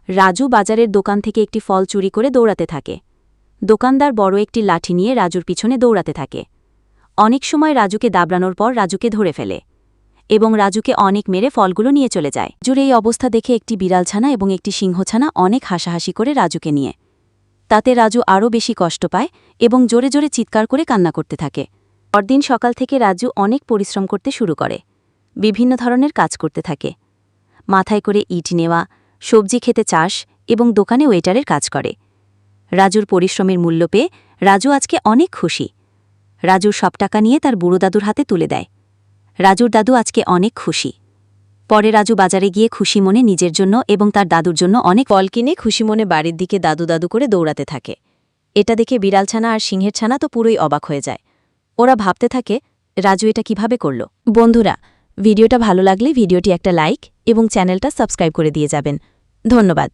রাজু বাজারের দোকান থেকে একটি ফল চুরি করে দৌড়াতে থাকে। দোকানদার বড় একটি লাঠি নিয়ে রাজুর পিছনে দৌড়াতে থাকে। অনেক সময় রাজুকে দাবড়ানোর পর রাজুকে ধরে ফেলে এবং রাজুকে অনেক মেরে ফলগুলো নিয়ে চলে যায়। রাজুর এই অবস্থা দেখে একটি বিড়ালছানা এবং একটি সিংহছানা অনেক হাসাহাসি করে রাজুকে নিয়ে। তাতে রাজু আরও বেশি কষ্ট পায় এবং জোরে জোরে চিৎকার করে কান্না করতে থাকে। পরদিন সকাল থেকে রাজু অনেক পরিশ্রম করতে শুরু করে। বিভিন্ন ধরনের কাজ করতে থাকে। মাথায় করে ইট নেওয়া, সবজি খেতে চাষ এবং দোকানে ওয়েটারের কাজ করে। রাজুর পরিশ্রমের মূল্য পেয়ে রাজু আজকে অনেক খুশি। রাজুর সব টাকা নিয়ে তার বুড়ো দাদুর হাতে তুলে দেয়। রাজুর দাদু আজকে অনেক খুশি। পরে রাজু বাজারে গিয়ে খুশি মনে নিজের জন্য এবং তার দাদুর জন্য অনেক ফল কিনে খুশি মনে বাড়ির দিকে দাদু দাদু করে দৌড়াতে থাকে। এটা দেখে বিড়ালছানা আর সিংহের ছানা তো পুরোই অবাক হয়ে যায়। ওরা ভাবতে থাকে, রাজু এটা কিভাবে করল। বন্ধুরা, ভিডিওটা ভালো লাগলে ভিডিওটি একটা লাইক এবং চ্যানেলটা সাবস্ক্রাইব করে দিয়ে যাবেন। ধন্যবাদ।